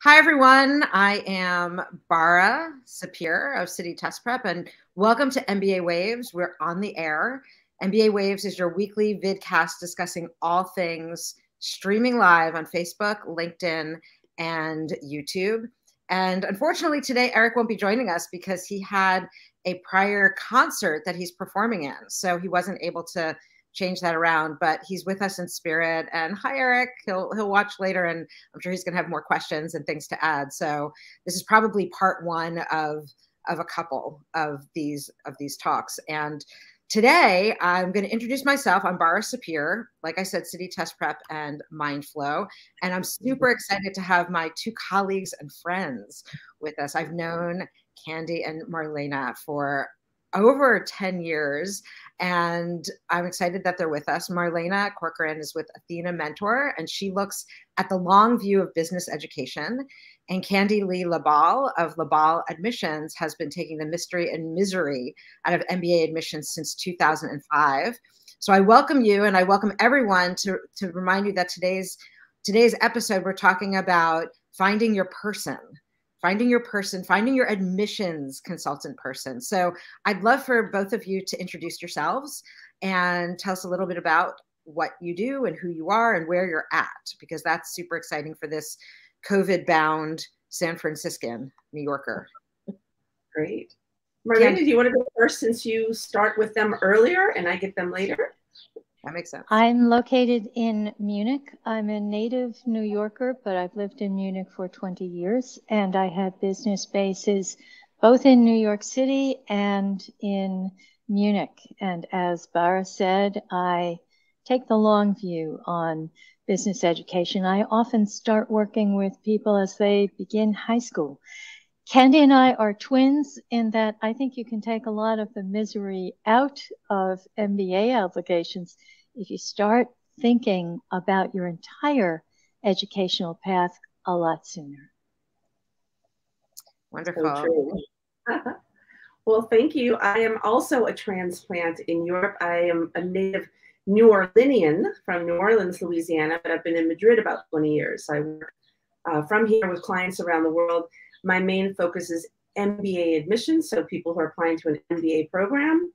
Hi, everyone. I am Bara Sapir of City Test Prep, and welcome to MBA Waves. We're on the air. MBA Waves is your weekly vidcast discussing all things streaming live on Facebook, LinkedIn, and YouTube. And unfortunately, today, Eric won't be joining us because he had a prior concert that he's performing in. So he wasn't able to change that around, but he's with us in spirit. And hi, Eric. He'll watch later, and I'm sure he's going to have more questions and things to add. So this is probably part one of a couple of these talks. And today I'm going to introduce myself. I'm Bara Sapir, like I said, City Test Prep and Mindflow. And I'm super excited to have my two colleagues and friends with us. I've known Candy and Marlena for over 10 years, and I'm excited that they're with us. Marlena Corcoran is with Athena Mentor, and she looks at the long view of business education. And Candy Lee Labal of Labal Admissions has been taking the mystery and misery out of MBA admissions since 2005. So I welcome you, and I welcome everyone to remind you that today's episode, we're talking about finding your person, finding your admissions consultant person. So I'd love for both of you to introduce yourselves and tell us a little bit about what you do and who you are and where you're at, because that's super exciting for this COVID-bound San Franciscan New Yorker. Great. Marlena, do you want to go first since you start with them earlier and I get them later? That makes sense. I'm located in Munich. I'm a native New Yorker, but I've lived in Munich for 20 years, and I have business bases both in New York City and in Munich. And as Bara said, I take the long view on business education. I often start working with people as they begin high school. Candy and I are twins in that I think you can take a lot of the misery out of MBA applications if you start thinking about your entire educational path a lot sooner. Wonderful. So true. Well, thank you. I am also a transplant in Europe. I am a native New Orleanian from New Orleans, Louisiana, but I've been in Madrid about 20 years. I work from here with clients around the world. My main focus is MBA admissions, so people who are applying to an MBA program.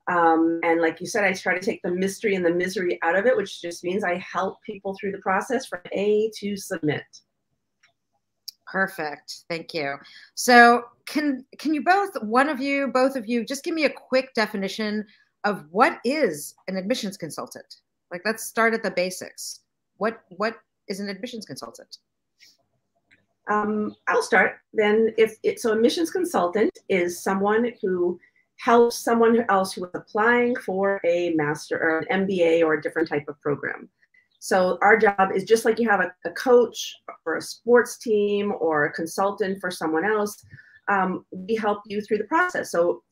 And like you said, I try to take the mystery and the misery out of it, which just means I help people through the process from A to submit. Perfect. Thank you. So can you both of you, just give me a quick definition of what is an admissions consultant? Like, let's start at the basics. What is an admissions consultant? I'll start then. So admissions consultant is someone who helps someone else who is applying for a master or an MBA or a different type of program. So our job is just like you have a coach for a sports team or a consultant for someone else. We help you through the process. So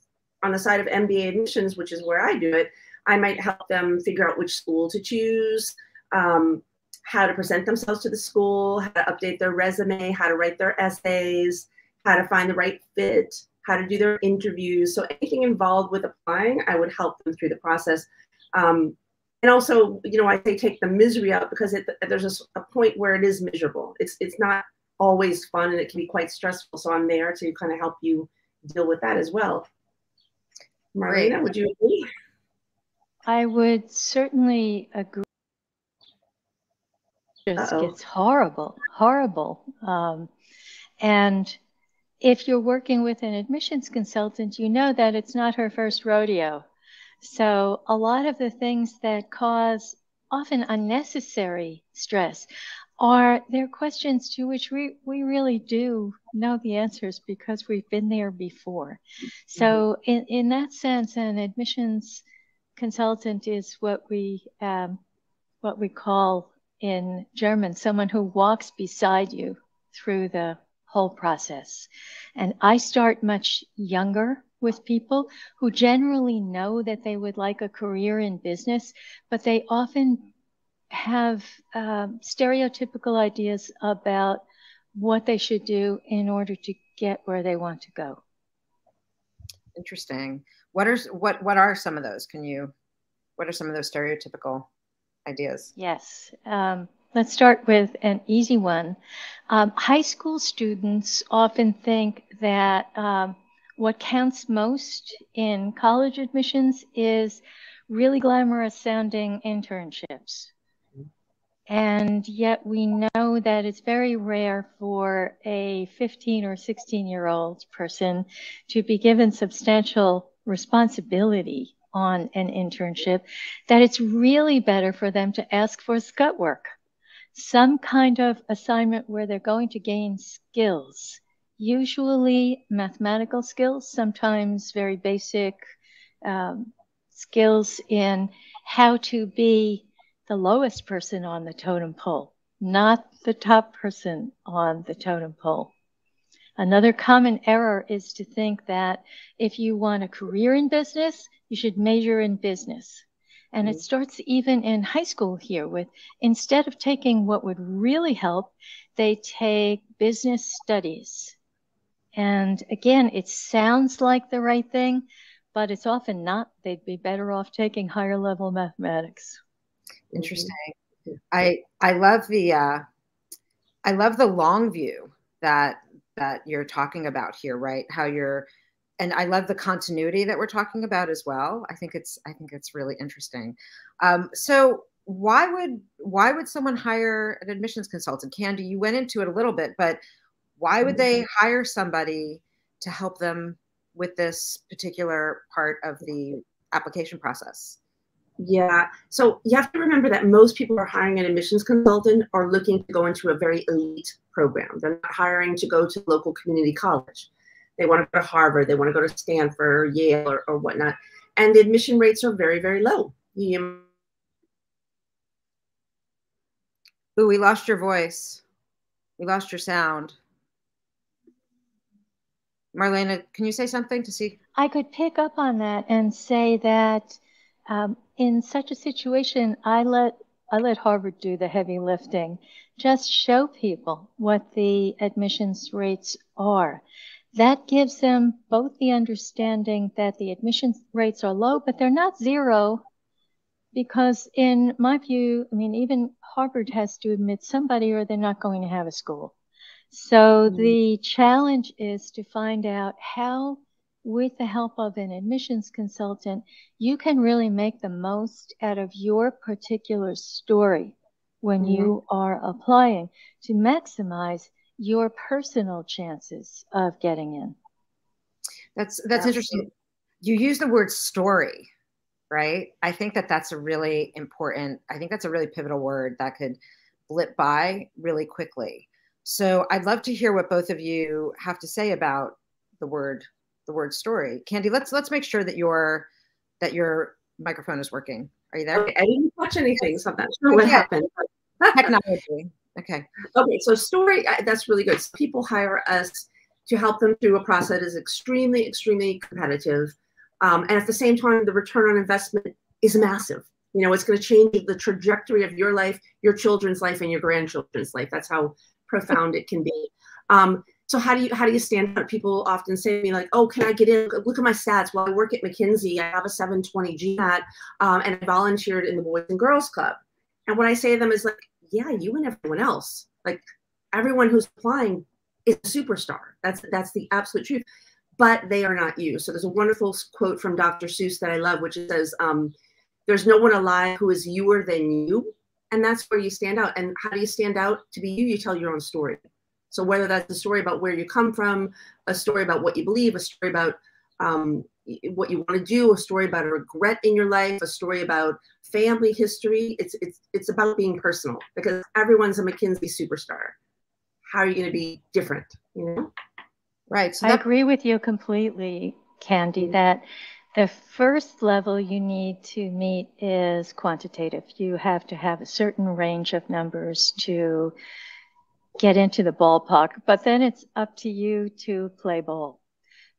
on the side of MBA admissions, which is where I do it, I might help them figure out which school to choose, how to present themselves to the school, how to update their resume, how to write their essays, how to find the right fit, how to do their interviews. So anything involved with applying, I would help them through the process. And also, I say take the misery out because there's a point where it is miserable. It's not always fun and it can be quite stressful. So I'm there to kind of help you deal with that as well. Marlena, would you agree? I would certainly agree. It gets horrible. And if you're working with an admissions consultant, you know that it's not her first rodeo. So a lot of the things that cause often unnecessary stress are there questions to which we really do know the answers because we've been there before. So in that sense, an admissions consultant is what we call in German, someone who walks beside you through the whole process. And I start much younger with people who generally know that they would like a career in business, but they often have stereotypical ideas about what they should do in order to get where they want to go. Interesting. What are some of those? What are some of those stereotypical ideas? Yes. Let's start with an easy one. High school students often think that what counts most in college admissions is really glamorous sounding internships. And yet we know that it's very rare for a 15 or 16-year-old person to be given substantial responsibility on an internship, that it's really better for them to ask for scut work, some kind of assignment where they're going to gain skills, usually mathematical skills, sometimes very basic skills in how to be the lowest person on the totem pole, not the top person on the totem pole. Another common error is to think that if you want a career in business, you should major in business. And it starts even in high school here with, instead of taking what would really help, they take business studies. And again, it sounds like the right thing, but it's often not. They'd be better off taking higher level mathematics. Interesting. I love the long view that you're talking about here, right? And I love the continuity that we're talking about as well. I think it's really interesting. So why would someone hire an admissions consultant? Candy, you went into it a little bit, but why would they hire somebody to help them with this particular part of the application process? Yeah, so you have to remember that most people who are hiring an admissions consultant are looking to go into a very elite program. They're not hiring to go to local community college. They want to go to Harvard, they want to go to Stanford or Yale or whatnot. And the admission rates are very, very low. Ooh, we lost your voice. We lost your sound. Marlena, can you say something to see? I could pick up on that and say that in such a situation, I let Harvard do the heavy lifting. Just show people what the admissions rates are. That gives them both the understanding that the admissions rates are low, but they're not zero, because in my view, I mean, even Harvard has to admit somebody or they're not going to have a school. So the challenge is to find out how, with the help of an admissions consultant, you can really make the most out of your particular story when you are applying to maximize your personal chances of getting in. That's interesting. You use the word story, right? I think that's a really important, I think that's a really pivotal word that could blip by really quickly. So I'd love to hear what both of you have to say about the word story. Candy, let's make sure that your microphone is working. Are you there? Okay, I didn't touch anything, so I'm not sure what happened. Technology. Okay. Okay, so story, that's really good. So people hire us to help them through a process that is extremely, extremely competitive. And at the same time, the return on investment is massive. You know, it's going to change the trajectory of your life, your children's life, and your grandchildren's life. That's how profound it can be. So how do you stand out? People often say to me like, oh, can I get in? Look at my stats. Well, I work at McKinsey. I have a 720 GMAT, and I volunteered in the Boys and Girls Club. And what I say to them is like, yeah, you and everyone else, like everyone who's applying is a superstar. That's the absolute truth, but they are not you. So there's a wonderful quote from Dr. Seuss that I love, which says, there's no one alive who is youer than you. And that's where you stand out. And how do you stand out? To be you, you tell your own story. So whether that's a story about where you come from, a story about what you believe, a story about what you want to do, a story about a regret in your life, a story about family history, it's about being personal, because everyone's a McKinsey superstar. How are you going to be different? You know? Right. So I agree with you completely, Candy, that the first level you need to meet is quantitative. You have to have a certain range of numbers to get into the ballpark, but then it's up to you to play ball.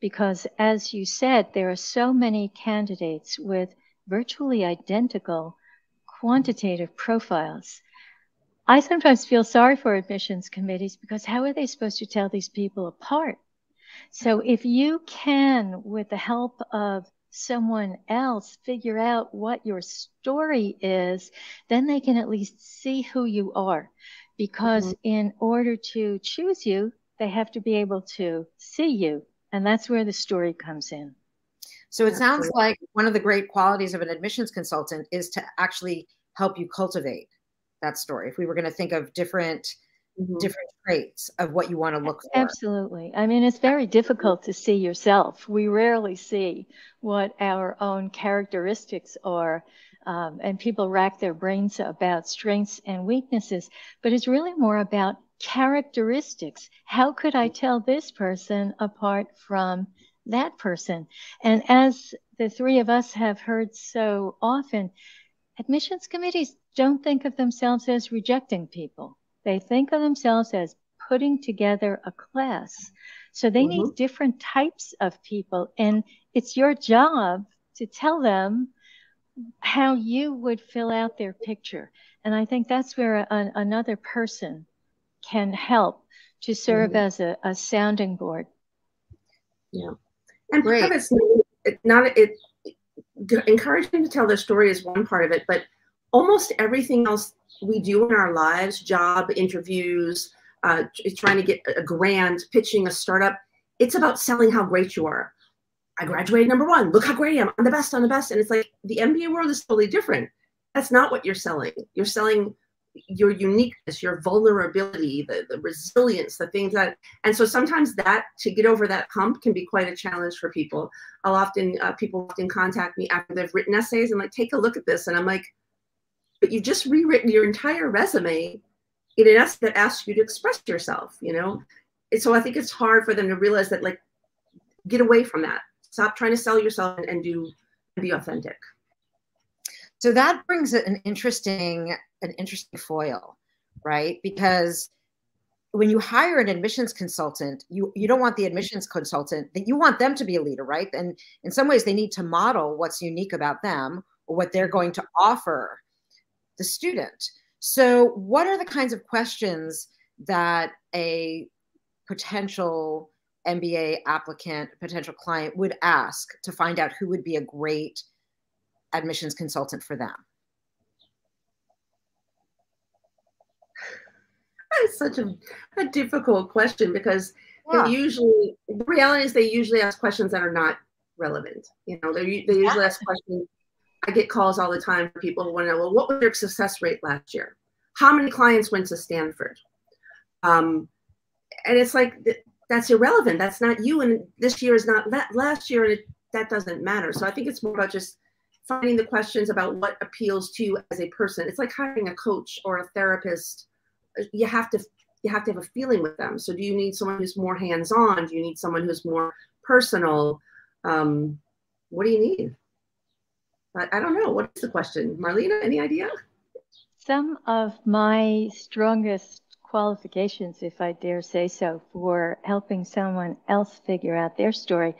Because as you said, there are so many candidates with virtually identical quantitative profiles. I sometimes feel sorry for admissions committees, because how are they supposed to tell these people apart? So if you can, with the help of someone else figure out what your story is, then they can at least see who you are. Because in order to choose you, they have to be able to see you. And that's where the story comes in. So it sounds like one of the great qualities of an admissions consultant is to actually help you cultivate that story. If we were going to think of different traits of what you want to look for. Absolutely. I mean, it's very difficult to see yourself. We rarely see what our own characteristics are. And people rack their brains about strengths and weaknesses, but it's really more about characteristics. How could I tell this person apart from that person? And as the three of us have heard so often, admissions committees don't think of themselves as rejecting people. They think of themselves as putting together a class. So they need different types of people. And it's your job to tell them how you would fill out their picture. And I think that's where another person can help to serve as a sounding board. Yeah. And part of it's encouraging to tell their story is one part of it, but almost everything else we do in our lives, job interviews, trying to get a grant, pitching a startup, it's about selling how great you are. I graduated #1. Look how great I am. I'm the best. I'm the best. And it's like the MBA world is totally different. That's not what you're selling. You're selling your uniqueness, your vulnerability, the resilience, the things that, and so sometimes that, to get over that hump can be quite a challenge for people. People often contact me after they've written essays and like, take a look at this. And I'm like, but you've just rewritten your entire resume in an essay that asks you to express yourself, you know? And so I think it's hard for them to realize that, like, get away from that. Stop trying to sell yourself and be authentic. So that brings an interesting foil, right? Because when you hire an admissions consultant, you don't want the admissions consultant, that you want them to be a leader, right? And in some ways they need to model what's unique about them or what they're going to offer the student. So what are the kinds of questions that a potential MBA applicant, potential client would ask to find out who would be a great admissions consultant for them? That's such a difficult question, because they usually, the reality is they usually ask questions that are not relevant. You know, they usually ask questions. I get calls all the time for people who want to know, well, what was your success rate last year? How many clients went to Stanford? And it's like, that's irrelevant. That's not you. And this year is not last year. And that doesn't matter. So I think it's more about just finding the questions about what appeals to you as a person. It's like hiring a coach or a therapist. You have to have a feeling with them. So do you need someone who's more hands-on? Do you need someone who's more personal? What do you need? I don't know. What is the question? Marlena, any idea? Some of my strongest qualifications, if I dare say so, for helping someone else figure out their story,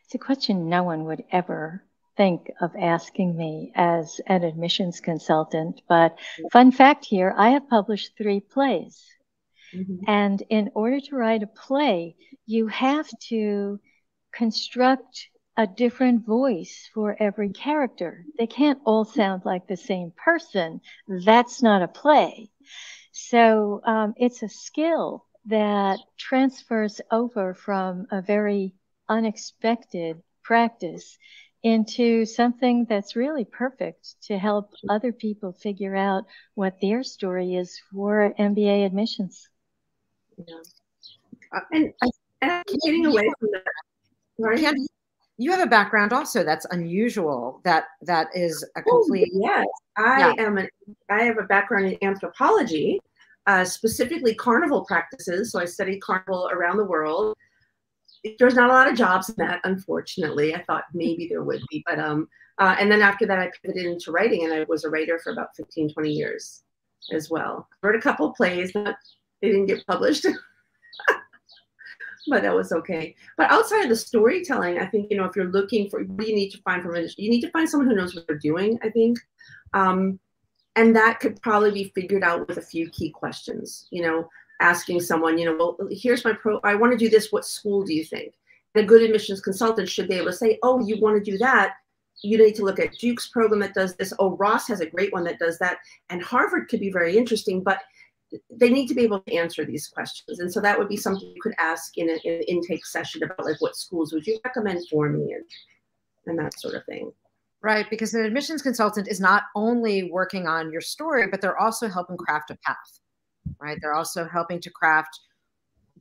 it's a question no one would ever think of asking me as an admissions consultant. But fun fact here, I have published 3 plays. And in order to write a play, you have to construct a different voice for every character. They can't all sound like the same person. That's not a play. So it's a skill that transfers over from a very unexpected practice into something that's really perfect to help other people figure out what their story is for MBA admissions. Yeah. And getting away from that. Right? You have a background also that's unusual. That is a complete. Yes, I have a background in anthropology, specifically carnival practices. So I studied carnival around the world. There's not a lot of jobs in that, unfortunately. I thought maybe there would be, but and then after that I pivoted into writing, and I was a writer for about 15, 20 years as well. I wrote a couple of plays, they didn't get published. But that was okay. But outside of the storytelling, I think, you know, if you're looking for, what do you need to find from it? You need to find someone who knows what they're doing, I think. And that could probably be figured out with a few key questions, you know, asking someone, you know, well, here's my I want to do this. What school do you think? And a good admissions consultant should be able to say, oh, you want to do that? you need to look at Duke's program that does this. Oh, Ross has a great one that does that. And Harvard could be very interesting, but they need to be able to answer these questions. And so that would be something you could ask in an intake session about, like, what schools would you recommend for me, and that sort of thing. Right, because an admissions consultant is not only working on your story, but they're also helping craft a path, right? They're also helping to craft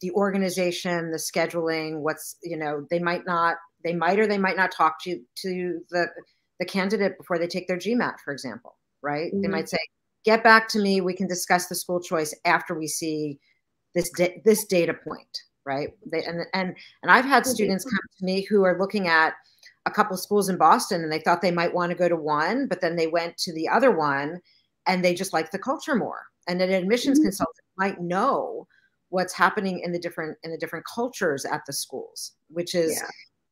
the organization, the scheduling, what's, you know, they might or they might not talk to the candidate before they take their GMAT, for example, right? Mm-hmm. They might say, get back to me, we can discuss the school choice after we see this data point, right? And I've had students come to me who are looking at a couple of schools in Boston, and they thought they might want to go to one, but then they went to the other one and they just liked the culture more. And an admissions mm-hmm. consultant might know what's happening in the different cultures at the schools, which is,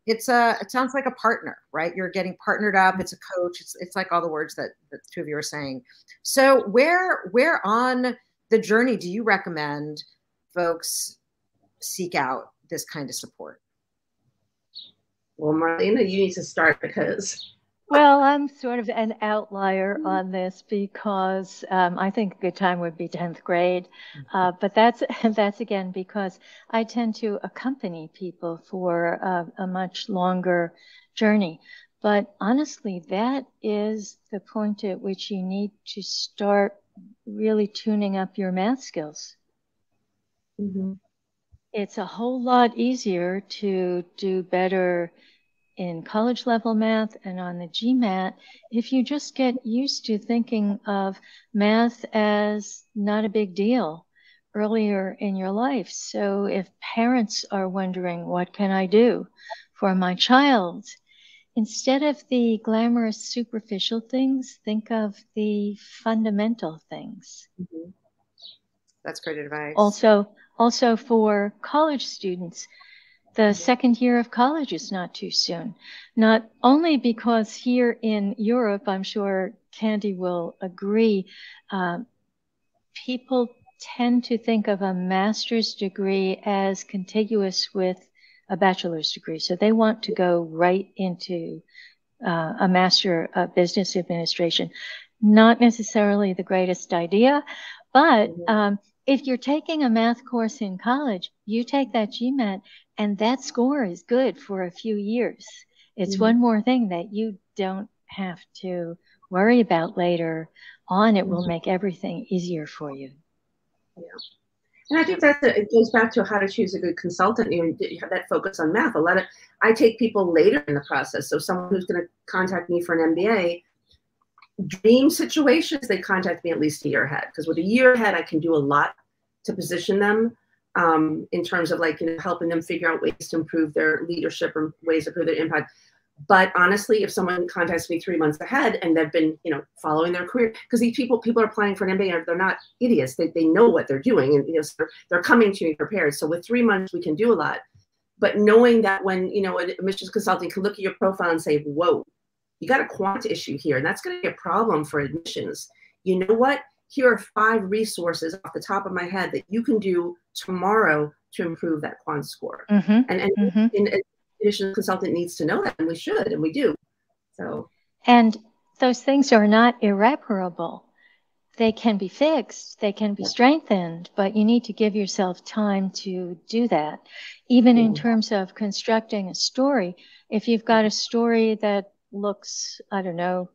it sounds like a partner, right? You're getting partnered up. It's a coach. It's like all the words that the two of you are saying. So where on the journey do you recommend folks seek out this kind of support? Well, Marlena, you need to start because. Well, I'm sort of an outlier on this because I think a good time would be 10th grade. But that's again because I tend to accompany people for a much longer journey. But honestly, that is the point at which you need to start really tuning up your math skills. Mm-hmm. It's a whole lot easier to do better in college level math and on the GMAT if you just get used to thinking of math as not a big deal earlier in your life. So if parents are wondering, what can I do for my child? Instead of the glamorous superficial things, think of the fundamental things. Mm-hmm. That's great advice. Also for college students, the second year of college is not too soon. Not only because here in Europe, I'm sure Candy will agree, people tend to think of a master's degree as contiguous with a bachelor's degree. So they want to go right into a Master of Business Administration. Not necessarily the greatest idea, but if you're taking a math course in college, you take that GMAT, and that score is good for a few years. It's one more thing that you don't have to worry about later on. It will make everything easier for you. Yeah. And I think it goes back to how to choose a good consultant. You have that focus on math. I take people later in the process. So someone who's going to contact me for an MBA, dream situations, they contact me at least a year ahead. Because with a year ahead, I can do a lot to position them in terms of helping them figure out ways to improve their leadership or ways to improve their impact. But honestly, if someone contacts me 3 months ahead and they've been, following their career, because these people are applying for an MBA, they're not idiots. They know what they're doing, and so they're coming to me prepared. So with 3 months, we can do a lot. But knowing that when an admissions consultant can look at your profile and say, "Whoa, you got a quant issue here," and that's going to be a problem for admissions. You know what? Here are 5 resources off the top of my head that you can do tomorrow to improve that quant score. And an admissions consultant needs to know that, and we should, and we do. So. And those things are not irreparable. They can be fixed, they can be strengthened, but you need to give yourself time to do that. Even in terms of constructing a story, if you've got a story that looks, I don't know,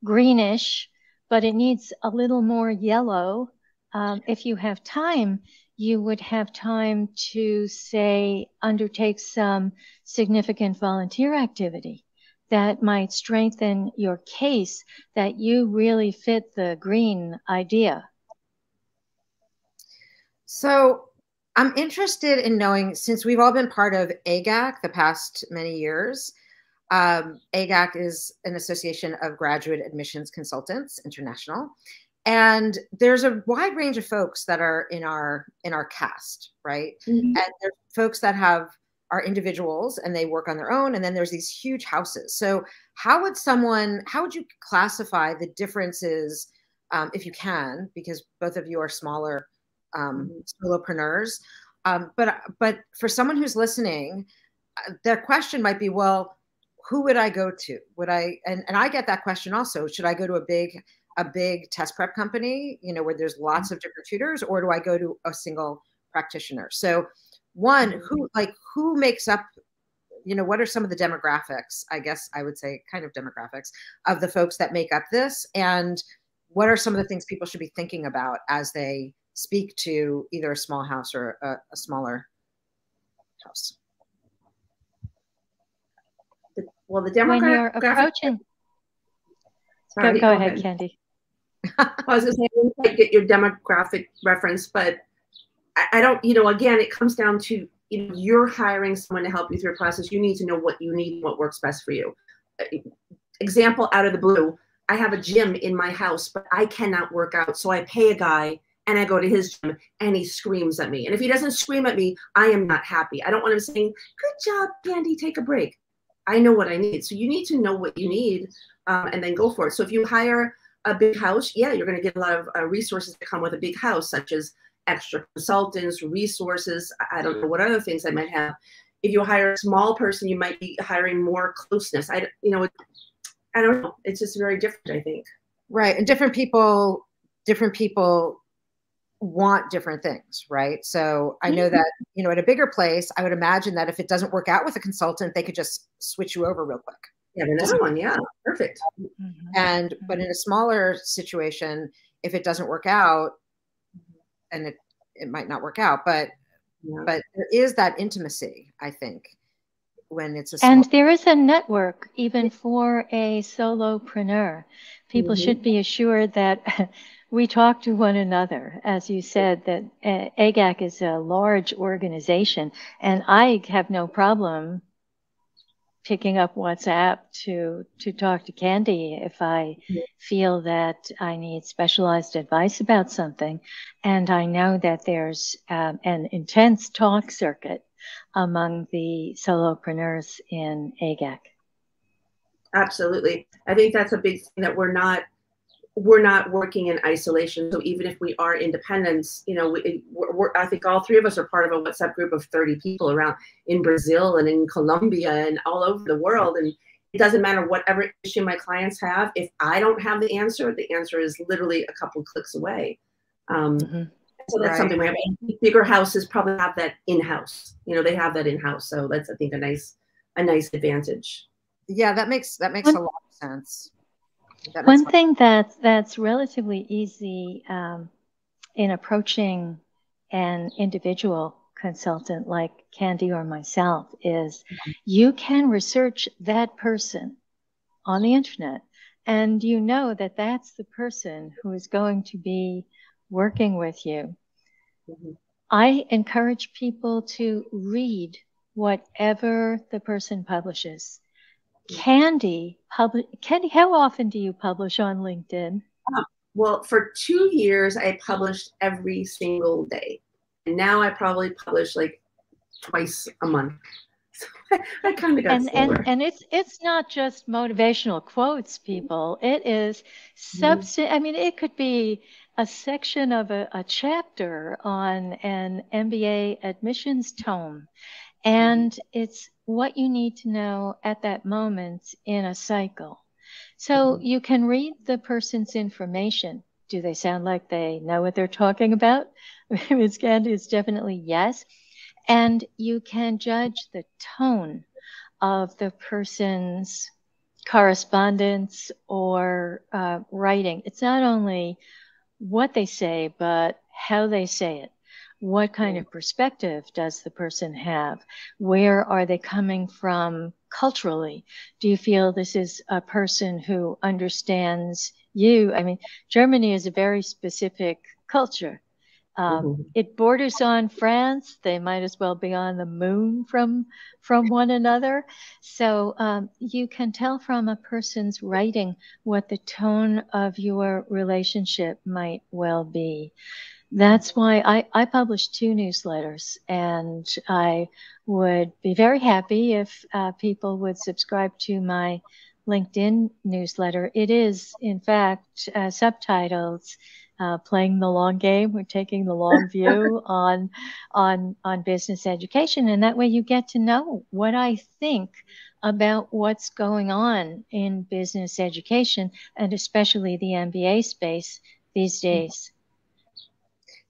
greenish, but it needs a little more yellow, if you have time, you would have time to, say, undertake some significant volunteer activity that might strengthen your case that you really fit the green idea. So I'm interested in knowing, since we've all been part of Eggact the past many years, Eggact is an association of graduate admissions consultants international. And there's a wide range of folks that are in our cast, right? And there's folks that are individuals and they work on their own. And then there's these huge houses. So how would you classify the differences, if you can, because both of you are smaller solopreneurs. But for someone who's listening, their question might be, well, who would I go to? Would I, and I get that question also, should I go to a big test prep company, you know, where there's lots of different tutors, or do I go to a single practitioner? So one, who makes up, you know, what are some of the demographics, I guess I would say kind of demographics of the folks that make up this? And what are some of the things people should be thinking about as they speak to either a small house or a smaller house? Well, the When you're demographic. approaching, Sorry, go ahead, Candy. I was going to say, I didn't quite get your demographic reference, but I don't, you know, again, it comes down to, you know, you're hiring someone to help you through a process. You need to know what you need, what works best for you. Example out of the blue, I have a gym in my house, but I cannot work out. So I pay a guy and I go to his gym and he screams at me. And if he doesn't scream at me, I am not happy. I don't want him saying, good job, Candy, take a break. I know what I need. So you need to know what you need and then go for it. So if you hire a big house, yeah, you're going to get a lot of resources that come with a big house, such as extra consultants, resources. I don't know what other things I might have. If you hire a small person, you might be hiring more closeness. I don't know. It's just very different, I think. Right. And different people want different things, right? So I know that, you know, at a bigger place, I would imagine that if it doesn't work out with a consultant, they could just switch you over real quick. Yeah, another one. Yeah, perfect. And but in a smaller situation, if it doesn't work out, and it might not work out, but there is that intimacy, I think, when it's a and there is a network even for a solopreneur. People should be assured that we talk to one another. As you said, that Eggact is a large organization, and I have no problem picking up WhatsApp to talk to Candy if I feel that I need specialized advice about something. And I know that there's an intense talk circuit among the solopreneurs in Eggact. Absolutely. I think that's a big thing, that we're not working in isolation. So even if we are independents, you know, I think all three of us are part of a WhatsApp group of 30 people around in Brazil and in Colombia and all over the world. And it doesn't matter whatever issue my clients have. If I don't have the answer is literally a couple clicks away. So that's something we have. Bigger houses probably have that in-house. You know, they have that in-house. So that's, I think, a nice advantage. Yeah, that makes a lot of sense. One thing that's relatively easy in approaching an individual consultant like Candy or myself is you can research that person on the internet, and you know that that's the person who is going to be working with you. I encourage people to read whatever the person publishes. Candy, how often do you publish on LinkedIn? Well, for 2 years, I published every single day. And now I probably publish like twice a month. So I kind of got slower. And it's not just motivational quotes, people. It is I mean, it could be a section of a chapter on an MBA admissions tome. And it's what you need to know at that moment in a cycle. So you can read the person's information. Do they sound like they know what they're talking about? Ms. Candy, it's definitely yes. And you can judge the tone of the person's correspondence or writing. It's not only what they say, but how they say it. What kind of perspective does the person have? Where are they coming from culturally? Do you feel this is a person who understands you? I mean, Germany is a very specific culture. It borders on France. They might as well be on the moon from one another. So you can tell from a person's writing what the tone of your relationship might well be. That's why I publish 2 newsletters, and I would be very happy if people would subscribe to my LinkedIn newsletter. It is, in fact, subtitled "Playing the Long Game." We're taking the long view on business education, and that way you get to know what I think about what's going on in business education, and especially the MBA space these days.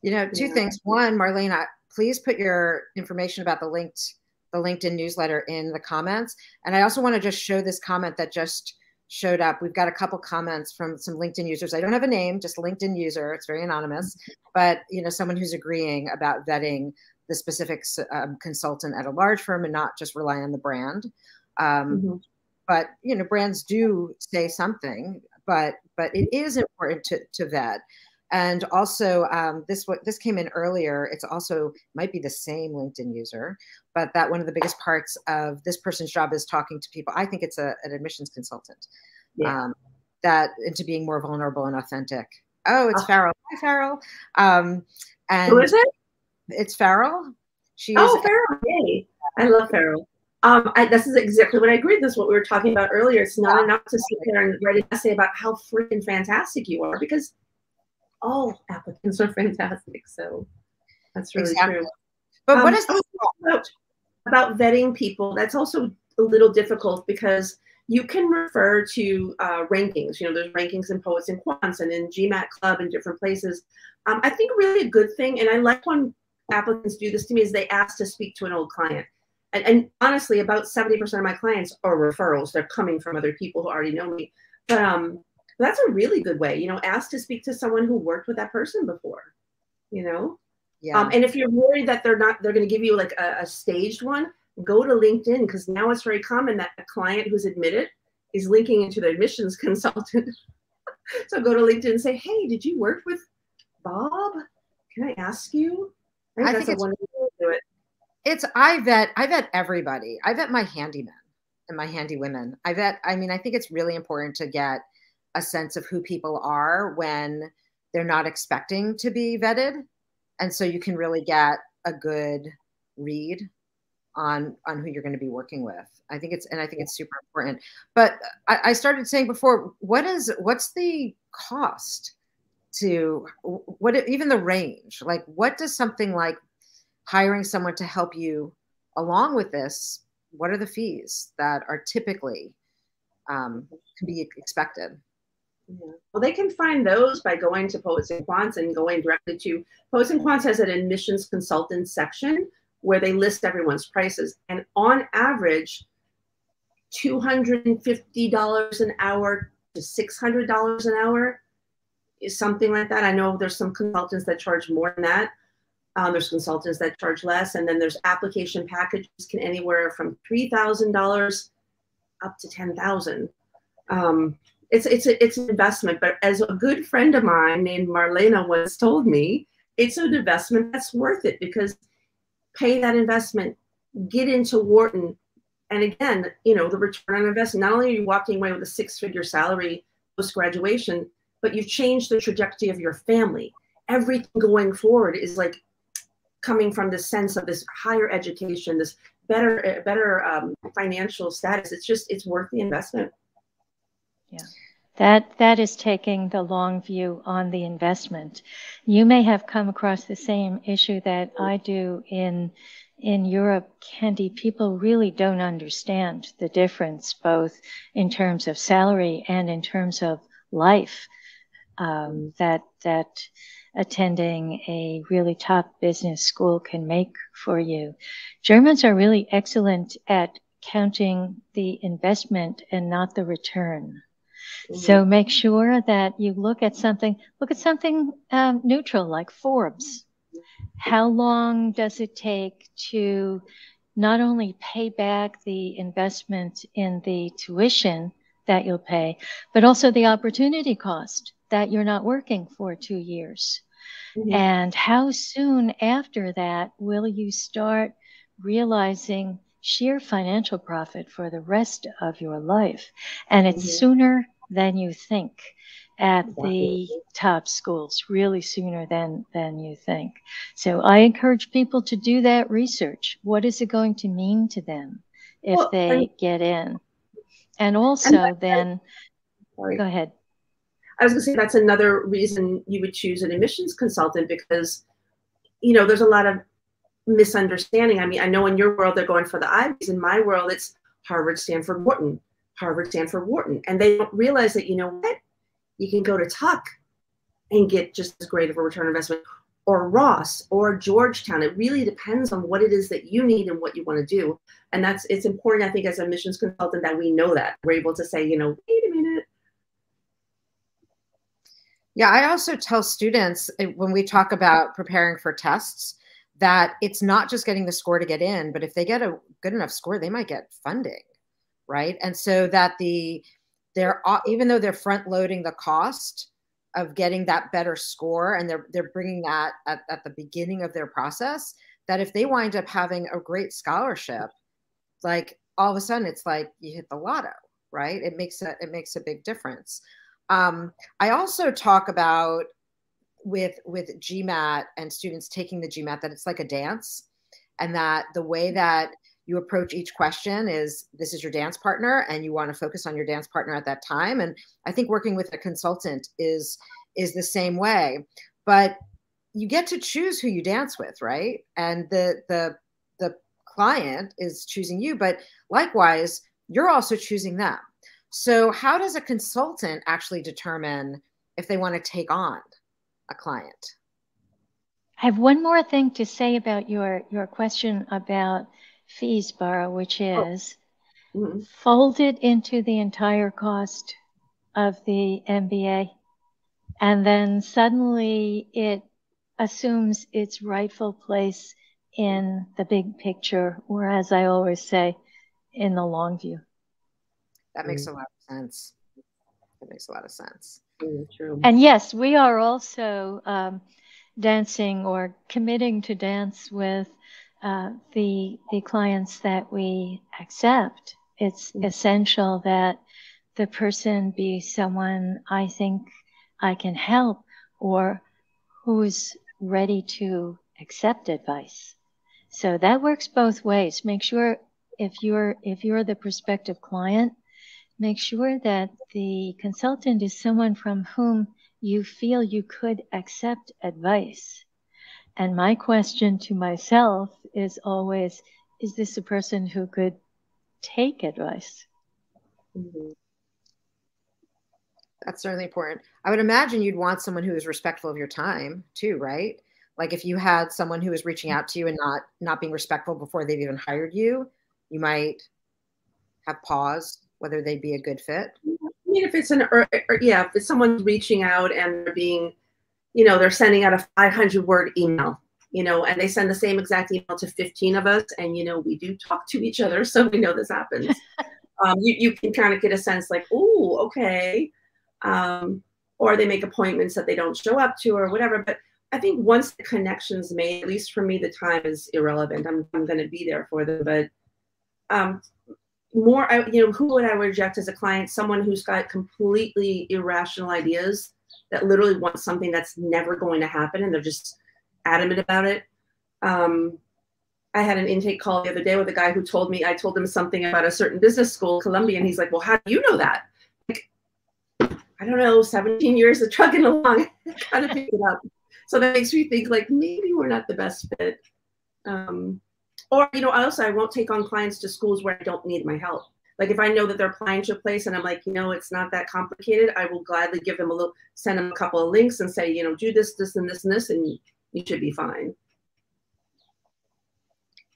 You know, two things. One, Marlena, please put your information about the LinkedIn newsletter in the comments. And I also want to just show this comment that just showed up. We've got a couple comments from some LinkedIn users. I don't have a name, just a LinkedIn user. It's very anonymous, but you know, someone who's agreeing about vetting the specific consultant at a large firm and not just rely on the brand. But you know, brands do say something, but it is important to vet. And also, this came in earlier. It's also might be the same LinkedIn user, but that one of the biggest parts of this person's job is talking to people. I think it's an admissions consultant, that into being more vulnerable and authentic. Oh, it's Farrell. Hi, Farrell. And who is it? It's Farrell. She's Farrell. Yay! I love Farrell. This is exactly what I agreed. This is what we were talking about earlier. It's not enough to sit there and write an essay about how freaking fantastic you are, because all applicants are fantastic. So that's really true. But what is this about vetting people? That's also a little difficult because you can refer to rankings. You know, there's rankings in Poets and Quants and in GMAT Club and different places. I think really a good thing, and I like when applicants do this to me, is they ask to speak to an old client. And honestly, about 70% of my clients are referrals. They're coming from other people who already know me. But that's a really good way, you know, ask to speak to someone who worked with that person before, you know? Yeah. And if you're worried that they're going to give you like a staged one, go to LinkedIn, because now it's very common that a client who's admitted is linking into the admissions consultant. So go to LinkedIn and say, hey, did you work with Bob? Can I ask you? I think that's a wonderful way to do it. I vet everybody. I vet my handymen and my handy women. I think it's really important to get a sense of who people are when they're not expecting to be vetted. And so you can really get a good read on who you're going to be working with. I think it's super important. But I started saying before, what's the cost to even the range? Like, what does something like hiring someone to help you along with this, what are the fees that are typically can be expected? Yeah. Well, they can find those by going to Poets and Quants and going directly to Poets and Quants has an admissions consultant section where they list everyone's prices. And on average, $250 an hour to $600 an hour is something like that. I know there's some consultants that charge more than that. There's consultants that charge less. And then there's application packages can anywhere from $3,000 up to $10,000. It's an investment, but as a good friend of mine named Marlena once told me, it's an investment that's worth it, because pay that investment, get into Wharton. And again, you know, the return on investment, not only are you walking away with a 6-figure salary post-graduation, but you've changed the trajectory of your family. Everything going forward is like coming from the sense of this higher education, this better financial status. It's worth the investment. Yeah, that is taking the long view on the investment. You may have come across the same issue that I do in Europe, Candy. People really don't understand the difference, both in terms of salary and in terms of life, that attending a really top business school can make for you. Germans are really excellent at counting the investment and not the return. So make sure that you look at something neutral like Forbes. How long does it take to not only pay back the investment in the tuition that you'll pay, but also the opportunity cost that you're not working for 2 years? And how soon after that will you start realizing sheer financial profit for the rest of your life? And it's sooner than you think at the top schools, really sooner than you think. So I encourage people to do that research. What is it going to mean to them if they get in? And also then, go ahead. I was going to say that's another reason you would choose an admissions consultant, because, you know, there's a lot of misunderstanding. I mean, I know in your world they're going for the Ivies. In my world, it's Harvard, Stanford, Wharton, Harvard, Stanford, Wharton. And they don't realize that, you know what? You can go to Tuck and get just as great of a return on investment, or Ross or Georgetown. It really depends on what it is that you need and what you want to do. And it's important, I think, as a admissions consultant, that we know that. We're able to say, you know, wait a minute. Yeah, I also tell students when we talk about preparing for tests that it's not just getting the score to get in, but if they get a good enough score, they might get funding, right? And so that even though they're front loading the cost of getting that better score, and they're bringing that at the beginning of their process, that if they wind up having a great scholarship, like all of a sudden it's like you hit the lotto, right? It makes a big difference. I also talk about with GMAT and students taking the GMAT that it's like a dance, and that the way that you approach each question is, this is your dance partner, and you want to focus on your dance partner at that time. And I think working with a consultant is the same way, but you get to choose who you dance with, right? And the client is choosing you, but likewise, you're also choosing them. So how does a consultant actually determine if they want to take on a client? I have one more thing to say about your question about fees, Bara, which is folded into the entire cost of the MBA, and then suddenly it assumes its rightful place in the big picture, or as I always say, in the long view. That makes a lot of sense. That makes a lot of sense. True. And yes, we are also dancing or committing to dance with the clients that we accept. It's essential that the person be someone I think I can help, or who's ready to accept advice. So that works both ways. Make sure if you're the prospective client, make sure that the consultant is someone from whom you feel you could accept advice. And my question to myself is always, is this a person who could take advice? That's certainly important. I would imagine you'd want someone who is respectful of your time too, right? Like if you had someone who was reaching out to you and not being respectful before they've even hired you, you might have pause whether they'd be a good fit. I mean, if it's if it's someone reaching out and they're being, you know, they're sending out a 500-word email, you know, and they send the same exact email to 15 of us, and you know, we do talk to each other, so we know this happens. You can kind of get a sense like, oh, okay. Or they make appointments that they don't show up to or whatever. But I think once the connection's made, at least for me, the time is irrelevant. I'm going to be there for them. But who would I reject as a client? Someone who's got completely irrational ideas that literally want something that's never going to happen, and they're just adamant about it. I had an intake call the other day with a guy who told me, I told him something about a certain business school, Columbia, and he's like, well, how do you know that? Like, I don't know, 17 years of trucking along, kind of picked it up. So that makes me think like, maybe we're not the best fit. Or, you know, also I won't take on clients to schools where I don't need my help. Like if I know that they're applying to a place and I'm like, you know, it's not that complicated, I will gladly give them send them a couple of links and say, you know, do this, this, and this, and this, and you should be fine.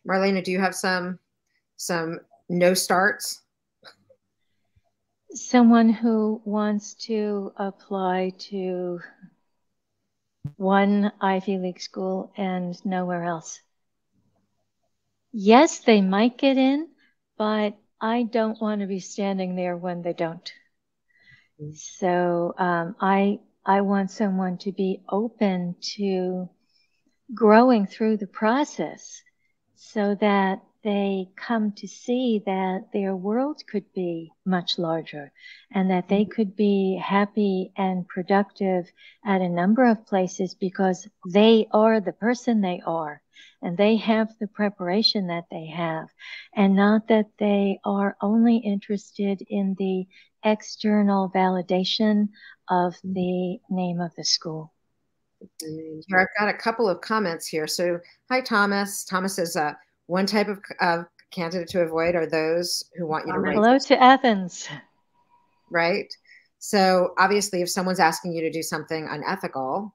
Marlena, do you have some no starts? Someone who wants to apply to one Ivy League school and nowhere else. Yes, they might get in, but I don't want to be standing there when they don't. So I want someone to be open to growing through the process so that they come to see that their world could be much larger and that they could be happy and productive at a number of places because they are the person they are and they have the preparation that they have, and not that they are only interested in the external validation of the name of the school. Here, I've got a couple of comments here. So, hi, Thomas. Thomas says, one type of candidate to avoid are those who want you to write. Hello to Athens. Right. So obviously, if someone's asking you to do something unethical,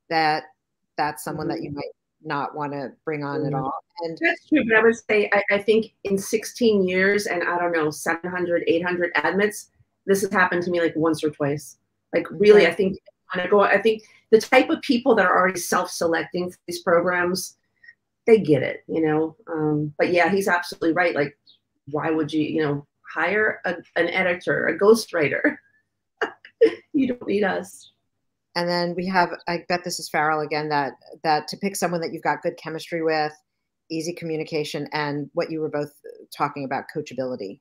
that's someone that you might not want to bring on at all. And that's true, but I would say I think in 16 years and I don't know, 700, 800 admits, this has happened to me like once or twice. Like really, I think I think the type of people that are already self-selecting for these programs, they get it, you know. But yeah, he's absolutely right. Like, why would you, you know, hire an editor, a ghostwriter? You don't need us. And then we have, I bet this is Farrell again, that to pick someone that you've got good chemistry with, easy communication, and what you were both talking about, coachability,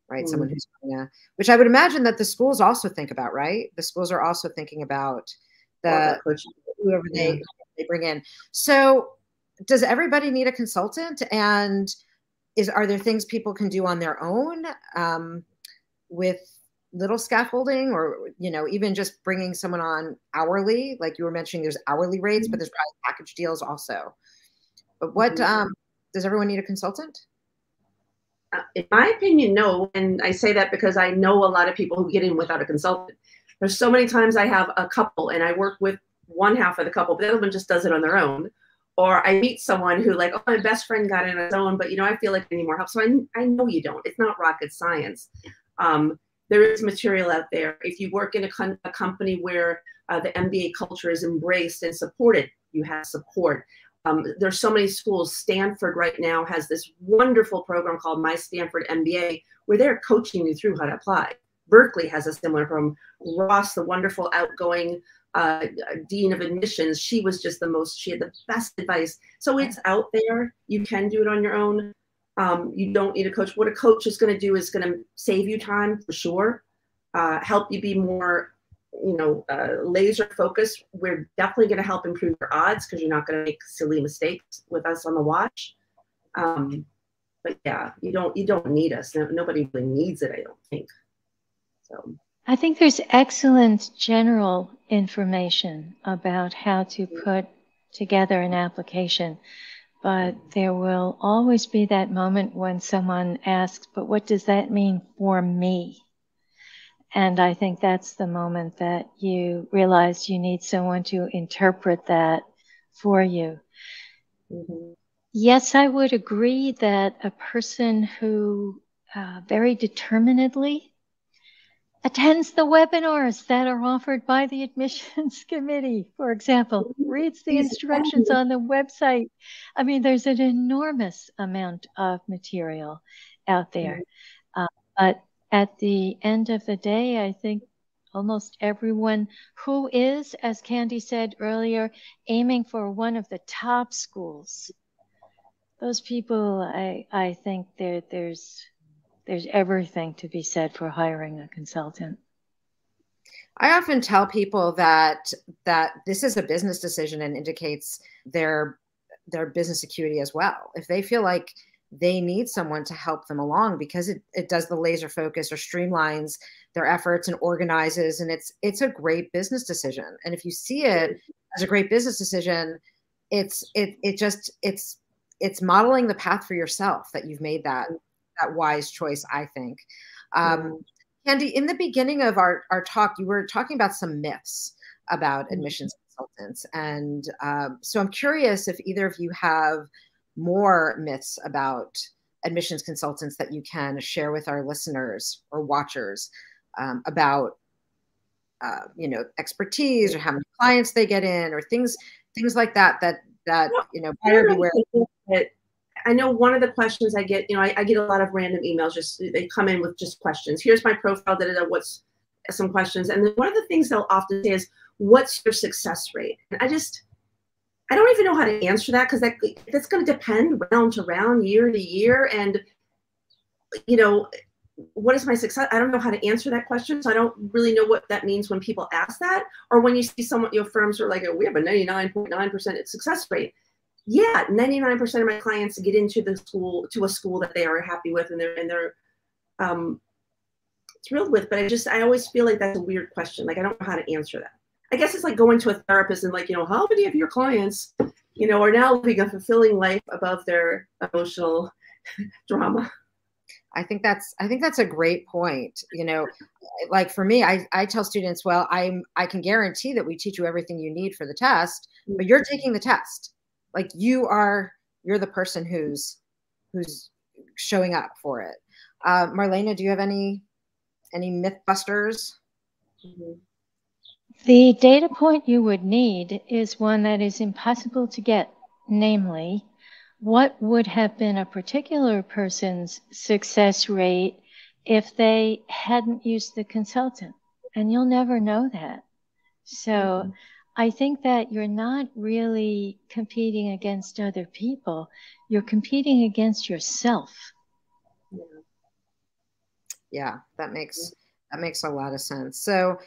right? Someone who's gonna, which I would imagine that the schools also think about, right? The schools are also thinking about whoever they bring in. So does everybody need a consultant? And are there things people can do on their own with little scaffolding, or, you know, even just bringing someone on hourly? Like you were mentioning, there's hourly rates, but there's probably package deals also. But what does everyone need a consultant? In my opinion, no. And I say that because I know a lot of people who get in without a consultant. There's so many times I have a couple and I work with one half of the couple, but the other one just does it on their own. Or I meet someone who like, oh, my best friend got in on his own, but you know, I feel like I need more help. So I know you don't. It's not rocket science. There is material out there. If you work in a company where the MBA culture is embraced and supported, you have support. There's so many schools. Stanford right now has this wonderful program called My Stanford MBA, where they're coaching you through how to apply. Berkeley has a similar program. Ross, the wonderful outgoing dean of admissions, she was just she had the best advice. So it's out there. You can do it on your own. You don't need a coach. What a coach is going to do is going to save you time for sure, help you be more, you know, laser focused. We're definitely going to help improve your odds because you're not going to make silly mistakes with us on the watch. But yeah, you don't need us. Nobody really needs it, I don't think. So I think there's excellent general information about how to put together an application. But there will always be that moment when someone asks, but what does that mean for me? And I think that's the moment that you realize you need someone to interpret that for you. Yes, I would agree that a person who very determinedly attends the webinars that are offered by the admissions committee, for example, reads the instructions on the website. I mean, there's an enormous amount of material out there. But at the end of the day, I think almost everyone who is, as Candy said earlier, aiming for one of the top schools, those people, I think there's everything to be said for hiring a consultant. I often tell people that this is a business decision and indicates their business acuity as well. If they feel like they need someone to help them along because it does the laser focus or streamlines their efforts and organizes, and it's a great business decision. And if you see it as a great business decision, it's modeling the path for yourself that you've made that wise choice, I think. Candy, in the beginning of our talk, you were talking about some myths about admissions consultants. And so I'm curious if either of you have more myths about admissions consultants that you can share with our listeners or watchers about, you know, expertise or how many clients they get in or things like that, you know, buyer beware. I know one of the questions I get, you know, I get a lot of random emails, they come in with just questions. Here's my profile, what's some questions. And then one of the things they'll often say is, what's your success rate? And I don't even know how to answer that because that's going to depend round to round, year to year. And, you know, what is my success? I don't know how to answer that question. So I don't really know what that means when people ask that, or when you see someone, you know, firms are like, we have a 99.9% success rate. Yeah, 99% of my clients get into a school that they are happy with and they're thrilled with. But I always feel like that's a weird question. Like, I don't know how to answer that. I guess it's like going to a therapist and like, you know, how many of your clients, you know, are now living a fulfilling life above their emotional drama. I think that's a great point. You know, like for me, I tell students, well, I can guarantee that we teach you everything you need for the test, but you're taking the test. Like you're the person who's showing up for it. Marlena, do you have any Mythbusters? Mm-hmm. The data point you would need is one that is impossible to get, namely, what would have been a particular person's success rate if they hadn't used the consultant? And you'll never know that. So I think that you're not really competing against other people. You're competing against yourself. Yeah, that makes a lot of sense. So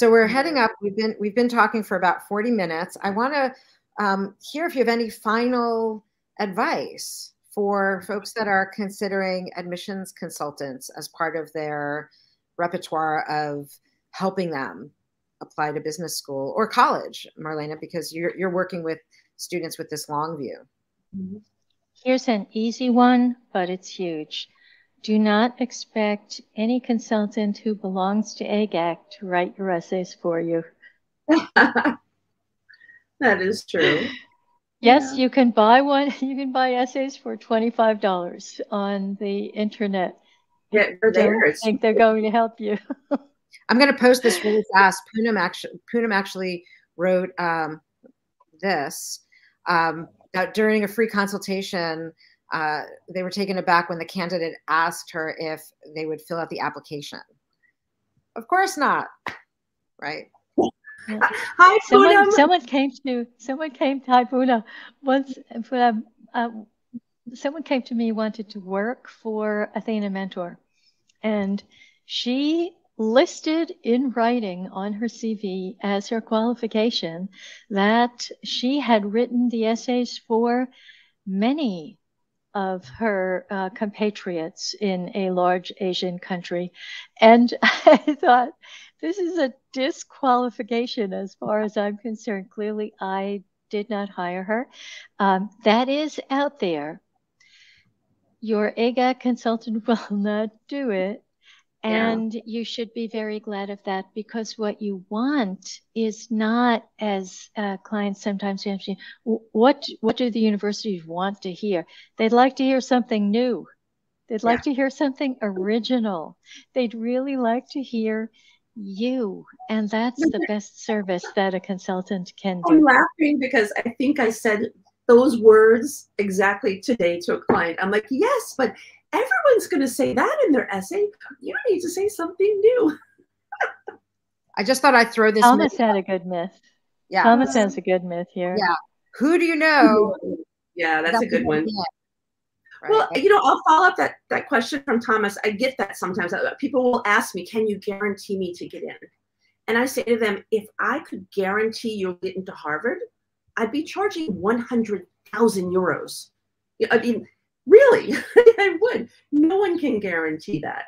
we're heading up. We've been talking for about 40 minutes. I want to hear if you have any final advice for folks that are considering admissions consultants as part of their repertoire of helping them apply to business school or college, Marlena, because you're working with students with this long view. Here's an easy one, but it's huge. Do not expect any consultant who belongs to Eggact to write your essays for you. That is true. Yes, you can buy one. You can buy essays for $25 on the internet. Yeah, I don't think they're going to help you. I'm going to post this really fast. Poonam actually wrote this that during a free consultation, they were taken aback when the candidate asked her if they would fill out the application. Of course not, right? Hi, someone came to hi, Poonam. Once, someone came to me, wanted to work for Athena Mentor, and she listed in writing on her CV as her qualification that she had written the essays for many of her compatriots in a large Asian country. And I thought, this is a disqualification as far as I'm concerned. Clearly, I did not hire her. That is out there. Your Eggact consultant will not do it. And you should be very glad of that, because what you want is not, as clients sometimes ask me, what do the universities want to hear? They'd like to hear something new. They'd like to hear something original. They'd really like to hear you. And that's the best service that a consultant can do. I'm laughing because I think I said those words exactly today to a client. I'm like, yes, but everyone's going to say that in their essay. You need to say something new. I just thought I'd throw this. Thomas had a good myth. Yeah. Thomas has a good myth here. Yeah. Who do you know? Yeah, that's a good one. Right. Well, I'll follow up that question from Thomas. I get that sometimes. People will ask me, can you guarantee me to get in? And I say to them, if I could guarantee you'll get into Harvard, I'd be charging 100,000 euros. I mean, really, I would. No one can guarantee that.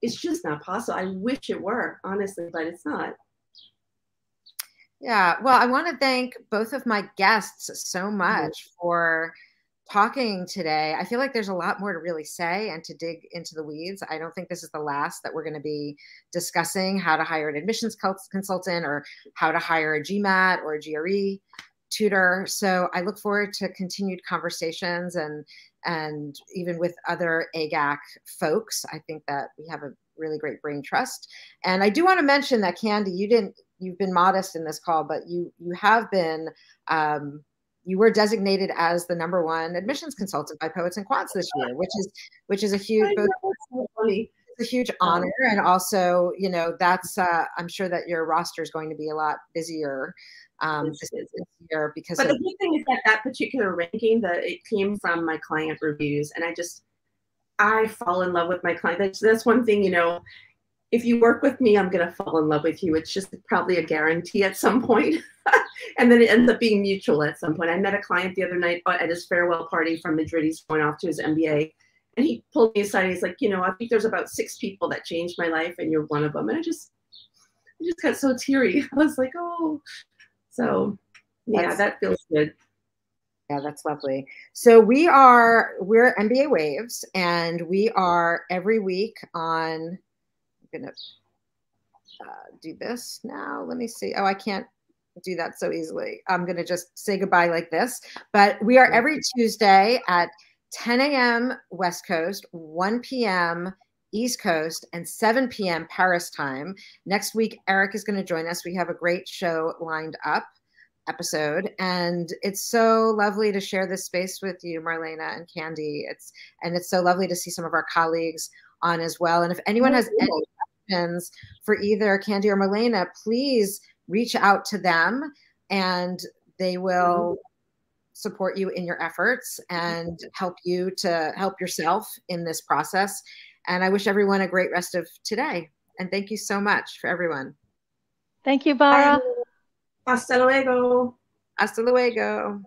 It's just not possible. I wish it were, honestly, but it's not. Yeah. Well, I want to thank both of my guests so much for talking today. I feel like there's a lot more to really say and to dig into the weeds. I don't think this is the last that we're going to be discussing how to hire an admissions consultant or how to hire a GMAT or a GRE tutor. So I look forward to continued conversations and even with other Eggact folks. I think that we have a really great brain trust. And I do want to mention that, Candy, you've been modest in this call, but you have been, you were designated as the #1 admissions consultant by Poets and Quants this year, which is a huge, a huge honor. And also, that's, I'm sure that your roster is going to be a lot busier this year because. But the good thing is that particular ranking, it came from my client reviews, and I fall in love with my client. That's one thing, if you work with me, I'm going to fall in love with you. It's just probably a guarantee at some point. And then it ends up being mutual at some point. I met a client the other night at his farewell party from Madrid. He's going off to his MBA. And he pulled me aside. He's like, I think there's about 6 people that changed my life, and you're one of them. And I just got so teary. I was like, oh. So, yeah, that feels good. Yeah, that's lovely. So we're MBA Waves, and we are every week on, I'm gonna do this now. Let me see. Oh, I can't do that so easily. I'm gonna just say goodbye like this. But we are every Tuesday at 10 a.m. West Coast, 1 p.m. East Coast, and 7 p.m. Paris time. Next week, Eric is going to join us. We have a great show lined up episode, and it's so lovely to share this space with you, Marlena and Candy. It's so lovely to see some of our colleagues on as well. And if anyone has any questions for either Candy or Marlena, please reach out to them, and they will support you in your efforts and help you to help yourself in this process. And I wish everyone a great rest of today. And thank you so much for everyone. Thank you, Bara. Hasta luego. Hasta luego.